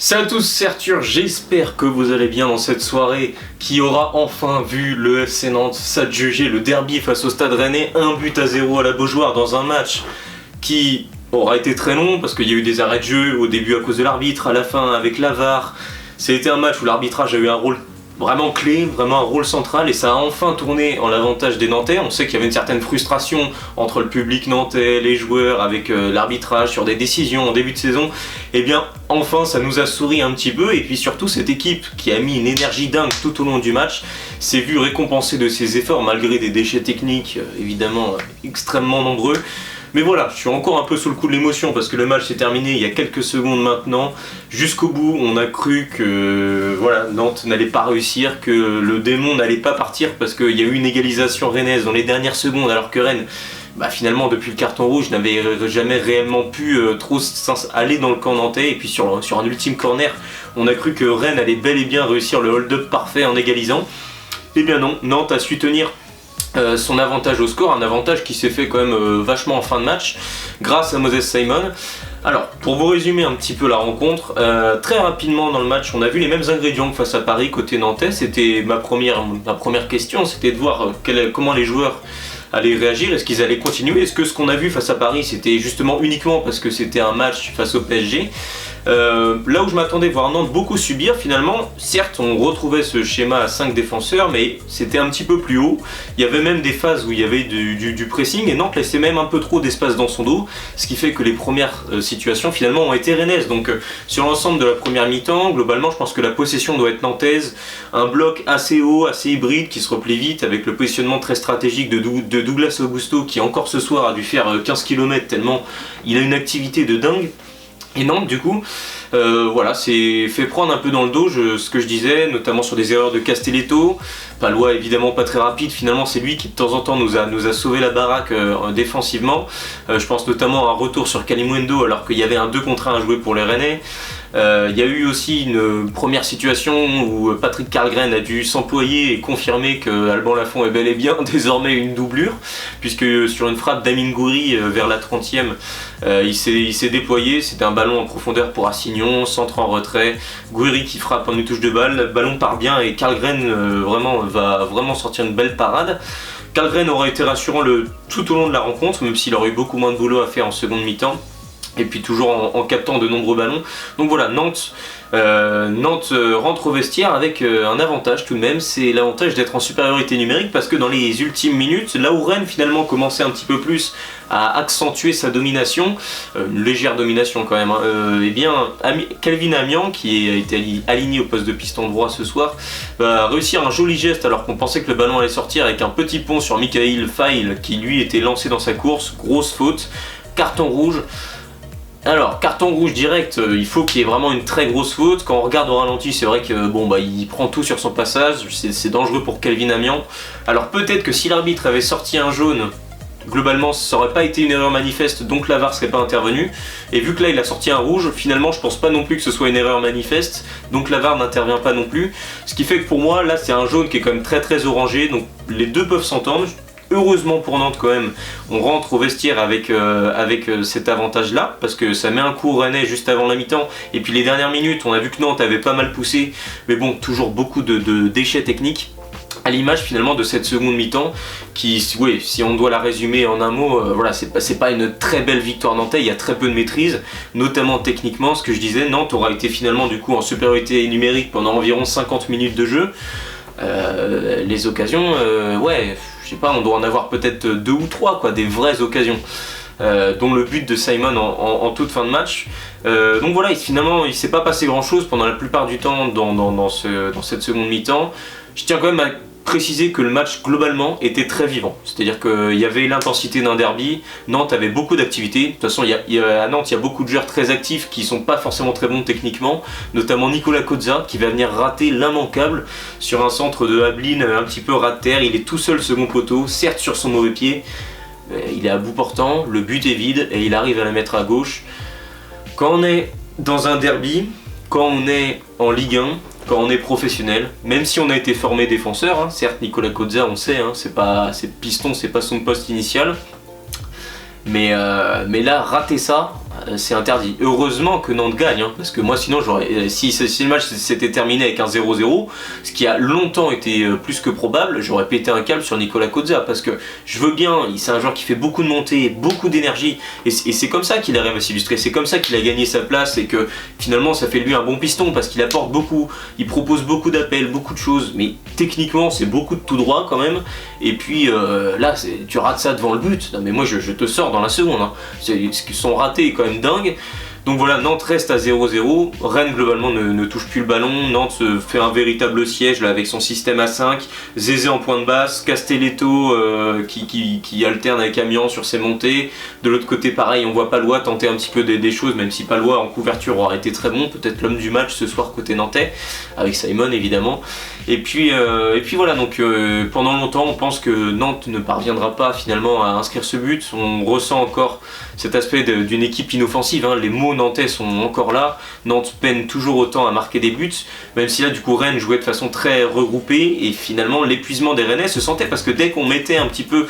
Salut à tous, c'est Arthur, j'espère que vous allez bien dans cette soirée qui aura enfin vu le FC Nantes s'adjuger le derby face au Stade Rennais, 1-0 à la Beaujoire dans un match qui aura été très long parce qu'il y a eu des arrêts de jeu au début à cause de l'arbitre, à la fin avec la VAR. C'était un match où l'arbitrage a eu un rôle vraiment clé, vraiment un rôle central et ça a enfin tourné en l'avantage des Nantais. On sait qu'il y avait une certaine frustration entre le public nantais, les joueurs avec l'arbitrage sur des décisions en début de saison. Et bien enfin ça nous a souri un petit peu et puis surtout cette équipe qui a mis une énergie dingue tout au long du match s'est vue récompensée de ses efforts malgré des déchets techniques évidemment extrêmement nombreux. Mais voilà, je suis encore un peu sous le coup de l'émotion parce que le match s'est terminé il y a quelques secondes maintenant. Jusqu'au bout, on a cru que Nantes n'allait pas réussir, que le démon n'allait pas partir parce qu'il y a eu une égalisation rennaise dans les dernières secondes alors que Rennes, finalement depuis le carton rouge, n'avait jamais réellement pu trop aller dans le camp nantais. Et puis sur un ultime corner, on a cru que Rennes allait bel et bien réussir le hold-up parfait en égalisant. Eh bien non, Nantes a su tenir son avantage au score, un avantage qui s'est fait quand même vachement en fin de match grâce à Moses Simon. Alors, pour vous résumer un petit peu la rencontre, très rapidement dans le match, on a vu les mêmes ingrédients que face à Paris côté nantais. C'était ma première question, c'était de voir comment les joueurs allaient réagir, est-ce qu'ils allaient continuer, est-ce que ce qu'on a vu face à Paris c'était justement uniquement parce que c'était un match face au PSG. Là où je m'attendais voir Nantes beaucoup subir, finalement, certes on retrouvait ce schéma à 5 défenseurs, mais c'était un petit peu plus haut. Il y avait même des phases où il y avait du pressing et Nantes laissait même un peu trop d'espace dans son dos, ce qui fait que les premières situations finalement ont été rennaises. Donc sur l'ensemble de la première mi-temps, globalement je pense que la possession doit être nantaise, un bloc assez haut, assez hybride qui se replie vite avec le positionnement très stratégique de Douglas Augusto qui encore ce soir a dû faire 15 km tellement il a une activité de dingue. Et Nantes du coup s'est fait prendre un peu dans le dos, ce que je disais, notamment sur des erreurs de Castelletto. Palois évidemment pas très rapide, finalement c'est lui qui de temps en temps nous a sauvé la baraque défensivement. Je pense notamment à un retour sur Kalimundo alors qu'il y avait un 2 contre 1 à jouer pour les Rennais. Il y a eu aussi une première situation où Patrick Carlgren a dû s'employer et confirmer que Alban Lafont est bel et bien désormais une doublure, puisque sur une frappe d'Amine Gouiri vers la 30e, il s'est déployé, c'était un ballon en profondeur pour Assignon, centre en retrait, Gouiri qui frappe en une touche de balle, le ballon part bien et Carlgren va vraiment sortir une belle parade. Carlgren aura été rassurant tout au long de la rencontre, même s'il aurait eu beaucoup moins de boulot à faire en seconde mi-temps. Et puis toujours en captant de nombreux ballons. Donc voilà, Nantes rentre au vestiaire avec un avantage tout de même, c'est l'avantage d'être en supériorité numérique parce que dans les ultimes minutes, là où Rennes finalement commençait un petit peu plus à accentuer sa domination, une légère domination quand même, Kelvin Amian, qui a été aligné au poste de piston droit ce soir, va réussir un joli geste alors qu'on pensait que le ballon allait sortir avec un petit pont sur Michael Fail qui lui était lancé dans sa course, grosse faute, carton rouge. Alors, carton rouge direct, il faut qu'il y ait vraiment une très grosse faute. Quand on regarde au ralenti, c'est vrai que il prend tout sur son passage, c'est dangereux pour Kelvin Amian. Alors peut-être que si l'arbitre avait sorti un jaune, globalement ça aurait pas été une erreur manifeste, donc la VAR serait pas intervenue. Et vu que là il a sorti un rouge, finalement je pense pas non plus que ce soit une erreur manifeste, donc la VAR n'intervient pas non plus. Ce qui fait que pour moi, là c'est un jaune qui est quand même très très orangé, donc les deux peuvent s'entendre. Heureusement pour Nantes quand même, on rentre au vestiaire avec cet avantage-là, parce que ça met un coup au Rennais juste avant la mi-temps, et puis les dernières minutes, on a vu que Nantes avait pas mal poussé, mais bon, toujours beaucoup de déchets techniques, à l'image finalement de cette seconde mi-temps, qui, si on doit la résumer en un mot, c'est pas une très belle victoire nantaise, il y a très peu de maîtrise, notamment techniquement, ce que je disais, Nantes aura été finalement du coup en supériorité numérique pendant environ 50 minutes de jeu. Les occasions, je sais pas, on doit en avoir peut-être 2 ou 3, des vraies occasions, dont le but de Simon en toute fin de match. Donc voilà, finalement il s'est pas passé grand chose pendant la plupart du temps dans cette seconde mi-temps. Je tiens quand même à préciser que le match globalement était très vivant, c'est-à-dire qu'il y avait l'intensité d'un derby, Nantes avait beaucoup d'activité, de toute façon à Nantes il y a beaucoup de joueurs très actifs qui sont pas forcément très bons techniquement, notamment Nicolas Kozza qui va venir rater l'immanquable sur un centre de Ablin un petit peu ras de terre, il est tout seul second poteau, certes sur son mauvais pied, il est à bout portant, le but est vide et il arrive à la mettre à gauche. Quand on est dans un derby, quand on est en Ligue 1, quand on est professionnel, même si on a été formé défenseur, certes Nicolas Kozza on sait, c'est piston, c'est pas son poste initial, mais là rater ça, c'est interdit. Heureusement que Nantes gagne, hein, parce que moi sinon si le match s'était terminé avec un 0-0, ce qui a longtemps été plus que probable, j'aurais pété un câble sur Nicolas Cozza, parce que je veux bien, c'est un joueur qui fait beaucoup de montées, beaucoup d'énergie, et c'est comme ça qu'il arrive à s'illustrer, c'est comme ça qu'il a gagné sa place, et que finalement ça fait de lui un bon piston, parce qu'il apporte beaucoup, il propose beaucoup d'appels, beaucoup de choses, mais techniquement c'est beaucoup de tout droit quand même, et puis là tu rates ça devant le but, non mais moi je te sors dans la seconde, hein. Son raté est quand même dingue. Donc voilà, Nantes reste à 0-0, Rennes globalement ne touche plus le ballon, Nantes fait un véritable siège là, avec son système à 5, Zézé en point de basse, Castelletto qui alterne avec Amiens sur ses montées, de l'autre côté pareil, on voit Palois tenter un petit peu des choses, même si Palois en couverture aurait été très bon, peut-être l'homme du match ce soir côté nantais, avec Simon évidemment. Et puis voilà, donc pendant longtemps on pense que Nantes ne parviendra pas finalement à inscrire ce but, on ressent encore cet aspect d'une équipe inoffensive, hein. Les mots nantais sont encore là, Nantes peine toujours autant à marquer des buts, même si là du coup Rennes jouait de façon très regroupée, et finalement l'épuisement des Rennais se sentait, parce que dès qu'on mettait un petit peu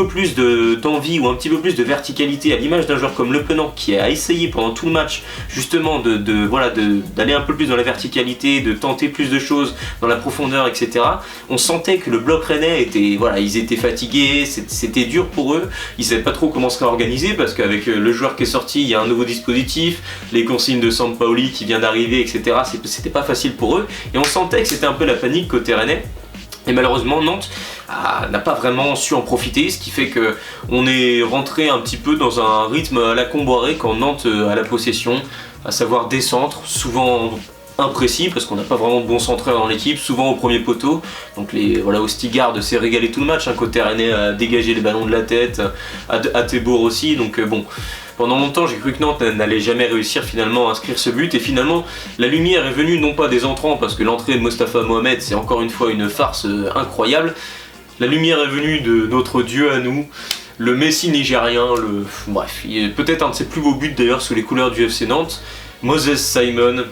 plus d'envie ou un petit peu plus de verticalité, à l'image d'un joueur comme Le Penant qui a essayé pendant tout le match justement d'aller un peu plus dans la verticalité, de tenter plus de choses dans la profondeur, etc. On sentait que le bloc rennais ils étaient fatigués, c'était dur pour eux, ils savaient pas trop comment se réorganiser, parce qu'avec le joueur qui est sorti, il y a un nouveau dispositif, les consignes de Sampaoli qui vient d'arriver, etc. C'était pas facile pour eux, et on sentait que c'était un peu la panique côté rennais. Et malheureusement Nantes n'a pas vraiment su en profiter, ce qui fait qu'on est rentré un petit peu dans un rythme à la Comboiré quand Nantes a la possession, à savoir des centres, souvent imprécis parce qu'on n'a pas vraiment de bons centreurs dans l'équipe, souvent au premier poteau. Donc Ostigard s'est régalé tout le match, côté rennais a dégagé les ballons de la tête, Attebourg aussi, donc bon. Pendant longtemps, j'ai cru que Nantes n'allait jamais réussir finalement à inscrire ce but, et finalement la lumière est venue non pas des entrants, parce que l'entrée de Mostafa Mohamed c'est encore une fois une farce incroyable. La lumière est venue de notre dieu à nous, le Messi nigérien, bref, peut-être un de ses plus beaux buts d'ailleurs sous les couleurs du FC Nantes, Moses Simon.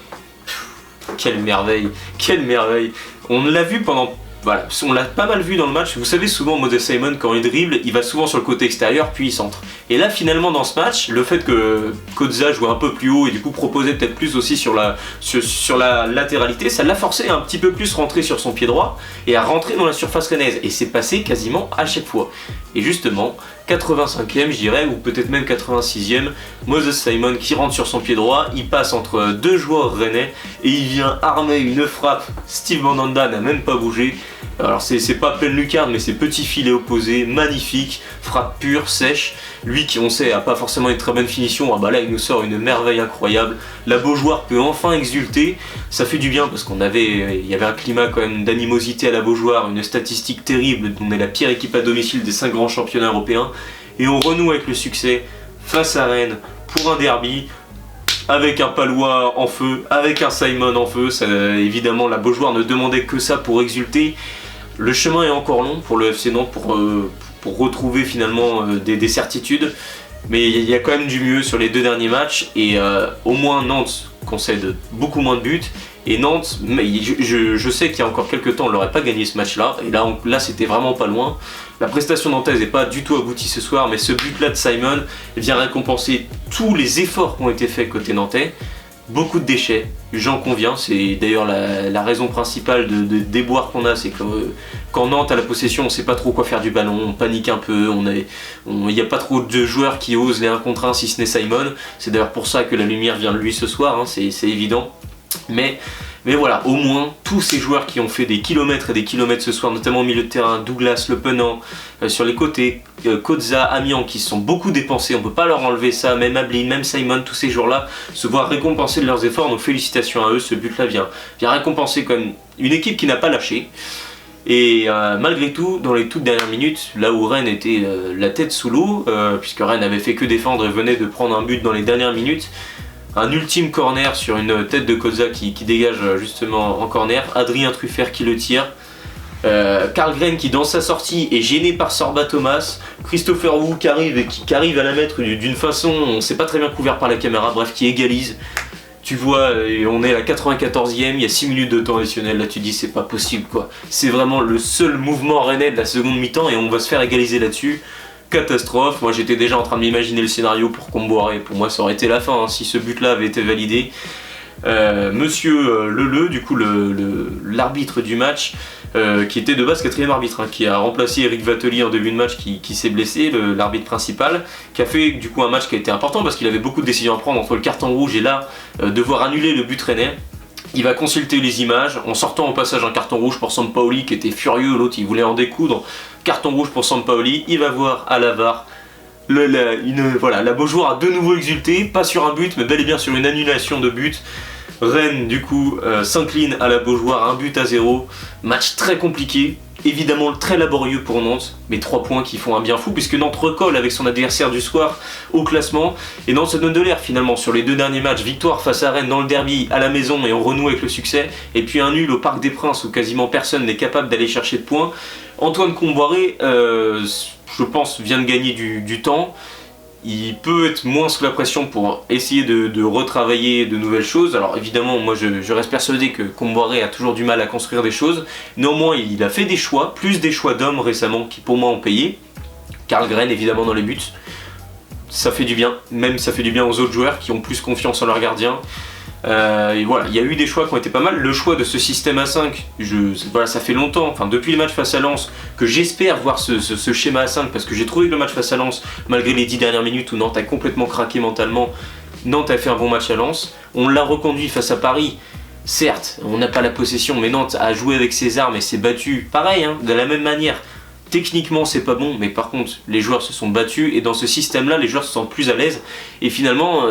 Quelle merveille, quelle merveille. On l'a vu on l'a pas mal vu dans le match. Vous savez, souvent Moses Simon, quand il dribble, il va souvent sur le côté extérieur puis il centre. Et là finalement dans ce match, le fait que Cozza jouait un peu plus haut et du coup proposait peut-être plus aussi sur la latéralité, ça l'a forcé à un petit peu plus rentrer sur son pied droit et à rentrer dans la surface rennaise. Et c'est passé quasiment à chaque fois. Et justement, 85e je dirais, ou peut-être même 86e, Moses Simon qui rentre sur son pied droit, il passe entre deux joueurs rennais et il vient armer une frappe. Steve Mandanda n'a même pas bougé. Alors c'est pas pleine lucarne, mais c'est petit filet opposé, magnifique, frappe pure, sèche. Lui qui on sait a pas forcément une très bonne finition, là il nous sort une merveille incroyable. La Beaujoire peut enfin exulter, ça fait du bien parce il y avait un climat quand même d'animosité à la Beaujoire, une statistique terrible, on est la pire équipe à domicile des 5 grands championnats européens. Et on renoue avec le succès face à Rennes pour un derby. Avec un Palois en feu, avec un Simon en feu, évidemment la Beaujoire ne demandait que ça pour exulter. Le chemin est encore long pour le FC Nantes pour retrouver finalement des certitudes, mais il y a quand même du mieux sur les 2 derniers matchs, et au moins Nantes concède beaucoup moins de buts, et Nantes, je sais qu'il y a encore quelques temps on n'aurait pas gagné ce match là, et là c'était vraiment pas loin. La prestation nantaise n'est pas du tout aboutie ce soir, mais ce but là de Simon vient récompenser tous les efforts qui ont été faits côté nantais. Beaucoup de déchets, j'en conviens, c'est d'ailleurs la raison principale de déboire qu'on a, c'est que quand Nantes a la possession, on sait pas trop quoi faire du ballon, on panique un peu, il n'y a pas trop de joueurs qui osent les 1 contre 1 si ce n'est Simon. C'est d'ailleurs pour ça que la lumière vient de lui ce soir, hein, c'est évident. Mais voilà, au moins tous ces joueurs qui ont fait des kilomètres et des kilomètres ce soir, notamment au milieu de terrain, Douglas, Le Penant, sur les côtés, Cozza, Amiens, qui se sont beaucoup dépensés, on ne peut pas leur enlever ça, même Ablin, même Simon, tous ces jours-là, se voient récompensés de leurs efforts, donc félicitations à eux, ce but-là vient récompenser comme une équipe qui n'a pas lâché. Et malgré tout, dans les toutes dernières minutes, là où Rennes était la tête sous l'eau, puisque Rennes avait fait que défendre et venait de prendre un but dans les dernières minutes, un ultime corner sur une tête de Cozza qui dégage justement en corner, Adrien Truffert qui le tire, Karlgren qui dans sa sortie est gêné par Sorba Thomas, Christopher Wu qui arrive à la mettre d'une façon, on ne sait pas très bien couvert par la caméra, bref qui égalise. Tu vois, on est à la 94e, il y a 6 minutes de temps additionnel, là tu dis c'est pas possible quoi. C'est vraiment le seul mouvement rennais de la seconde mi-temps et on va se faire égaliser là-dessus. catastrophe. Moi j'étais déjà en train de m'imaginer le scénario pour Comboiré. Pour moi ça aurait été la fin hein, si ce but-là avait été validé. Monsieur Leleu, du coup l'arbitre du match, qui était de base quatrième arbitre, hein, qui a remplacé Eric Vatelier en début de match qui s'est blessé, l'arbitre principal, qui a fait du coup un match qui a été important parce qu'il avait beaucoup de décisions à prendre entre le carton rouge et là devoir annuler le but rennais. Il va consulter les images, en sortant au passage un carton rouge pour Sampaoli qui était furieux, l'autre il voulait en découdre, carton rouge pour Sampaoli, il va voir à la VAR. La Beaujoire a de nouveau exulté, pas sur un but mais bel et bien sur une annulation de but. Rennes du coup s'incline à la Beaujoire 1-0, match très compliqué, évidemment très laborieux pour Nantes, mais 3 points qui font un bien fou puisque Nantes recolle avec son adversaire du soir au classement et Nantes se donne de l'air finalement sur les 2 derniers matchs, victoire face à Rennes dans le derby à la maison et on renoue avec le succès et puis un nul au Parc des Princes où quasiment personne n'est capable d'aller chercher de points. Antoine Comboiré je pense vient de gagner du temps. Il peut être moins sous la pression pour essayer de retravailler de nouvelles choses. Alors évidemment, moi je reste persuadé que Comboiré a toujours du mal à construire des choses. Néanmoins, il a fait des choix, plus des choix d'hommes récemment qui pour moi ont payé. Karlgren évidemment dans les buts. Ça fait du bien, même ça fait du bien aux autres joueurs qui ont plus confiance en leur gardien. Et voilà, il y a eu des choix qui ont été pas mal. Le choix de ce système à 5, ça fait longtemps, enfin depuis le match face à Lens, que j'espère voir ce schéma à 5 parce que j'ai trouvé que le match face à Lens, malgré les 10 dernières minutes où Nantes a complètement craqué mentalement, Nantes a fait un bon match à Lens. On l'a reconduit face à Paris. Certes, on n'a pas la possession, mais Nantes a joué avec ses armes et s'est battu pareil, hein, de la même manière. Techniquement c'est pas bon, mais par contre les joueurs se sont battus et dans ce système là les joueurs se sentent plus à l'aise et finalement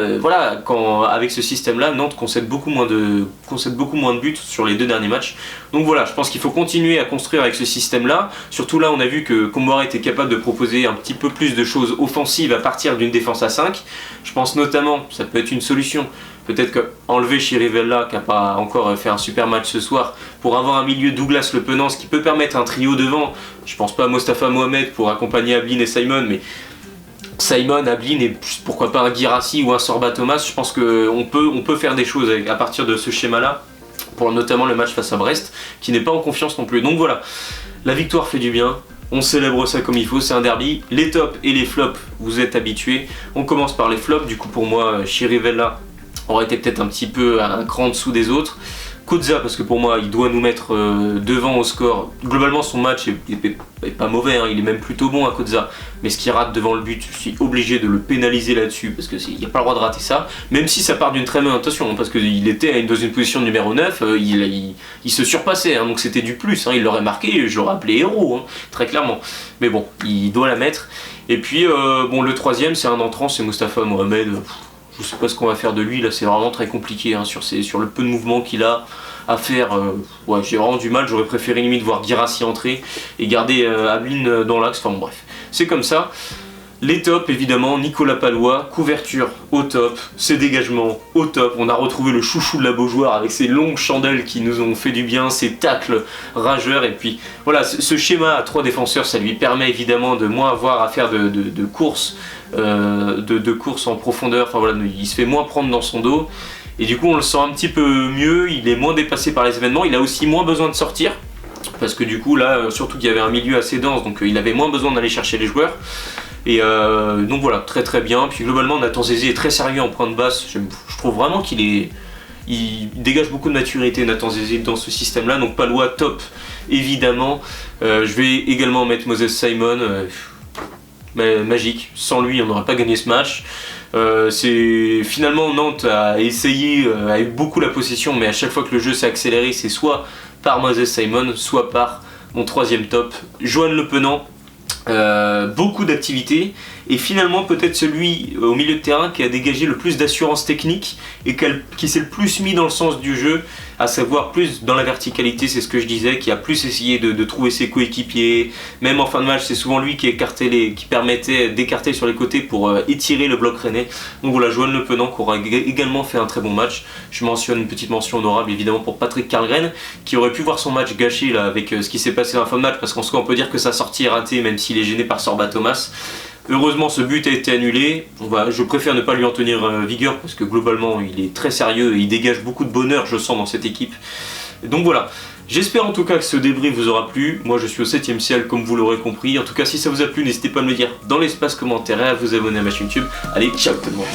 avec ce système là Nantes concède beaucoup moins de buts sur les 2 derniers matchs. Donc voilà, je pense qu'il faut continuer à construire avec ce système là, surtout là on a vu que Comboiré était capable de proposer un petit peu plus de choses offensives à partir d'une défense à 5. Je pense notamment, ça peut être une solution, peut-être qu'enlever Chirivella qui n'a pas encore fait un super match ce soir pour avoir un milieu Douglas Le Penance qui peut permettre un trio devant. Je pense pas à Mostafa Mohamed pour accompagner Ablin et Simon, mais Simon, Ablin et pourquoi pas un Guirassy ou un Sorba Thomas. Je pense qu'on peut faire des choses à partir de ce schéma là pour notamment le match face à Brest qui n'est pas en confiance non plus. Donc voilà, la victoire fait du bien. On célèbre ça comme il faut, c'est un derby. Les tops et les flops, vous êtes habitués. On commence par les flops, du coup pour moi Chirivella aurait été peut-être un petit peu un cran en dessous des autres. Kozza, parce que pour moi il doit nous mettre devant au score. Globalement son match est pas mauvais, hein, il est même plutôt bon à Kozza, mais ce qu'il rate devant le but, je suis obligé de le pénaliser là-dessus parce qu'il n'y a pas le droit de rater ça, même si ça part d'une très bonne intention, parce qu'il était dans une position de numéro 9, il se surpassait, hein, donc c'était du plus, hein, il l'aurait marqué, je l'aurais appelé héros, hein, très clairement, mais bon, il doit la mettre. Et puis le troisième c'est un entrant, c'est Mostafa Mohamed. Je sais pas ce qu'on va faire de lui, là c'est vraiment très compliqué hein, sur le peu de mouvements qu'il a à faire. J'ai vraiment du mal, j'aurais préféré limite voir Guirassy entrer et garder Ablin dans l'axe, enfin bref, c'est comme ça. Les tops évidemment, Nicolas Pallois, couverture au top, ses dégagements au top, on a retrouvé le chouchou de la Beaujoire avec ses longues chandelles qui nous ont fait du bien, ses tacles rageurs, et puis voilà, ce schéma à 3 défenseurs ça lui permet évidemment de moins avoir à faire de courses en profondeur, enfin voilà, il se fait moins prendre dans son dos et du coup on le sent un petit peu mieux, il est moins dépassé par les événements, il a aussi moins besoin de sortir parce que du coup là surtout qu'il y avait un milieu assez dense, donc il avait moins besoin d'aller chercher les joueurs. Et donc voilà, très très bien. Puis globalement Nathan Zézé est très sérieux en pointe basse, je trouve vraiment qu'il dégage beaucoup de maturité Nathan Zézé dans ce système là, donc Pallois top évidemment. Je vais également mettre Moses Simon, magique, sans lui on n'aurait pas gagné ce match. Finalement Nantes a essayé, a eu beaucoup la possession, mais à chaque fois que le jeu s'est accéléré c'est soit par Moses Simon, soit par mon troisième top, Johan Le Penant. Beaucoup d'activités et finalement peut-être celui au milieu de terrain qui a dégagé le plus d'assurance technique et qui s'est le plus mis dans le sens du jeu, à savoir plus dans la verticalité, c'est ce que je disais, qui a plus essayé de trouver ses coéquipiers, même en fin de match c'est souvent lui qui permettait d'écarter sur les côtés pour étirer le bloc rennais. Donc voilà, Johan Le Penant qui aura également fait un très bon match. Je mentionne une petite mention honorable évidemment pour Patrick Karlgren qui aurait pu voir son match gâché là, avec ce qui s'est passé en fin de match, parce qu'en soi on peut dire que sa sortie est ratée même s'il est gêné par Sorba Thomas. Heureusement ce but a été annulé, je préfère ne pas lui en tenir vigueur parce que globalement il est très sérieux et il dégage beaucoup de bonheur je sens dans cette équipe. Donc voilà, J'espère en tout cas que ce débrief vous aura plu. Moi je suis au 7ème ciel comme vous l'aurez compris. En tout cas si ça vous a plu, n'hésitez pas à me le dire dans l'espace commentaire et à vous abonner à ma chaîne YouTube. Allez, ciao tout le monde.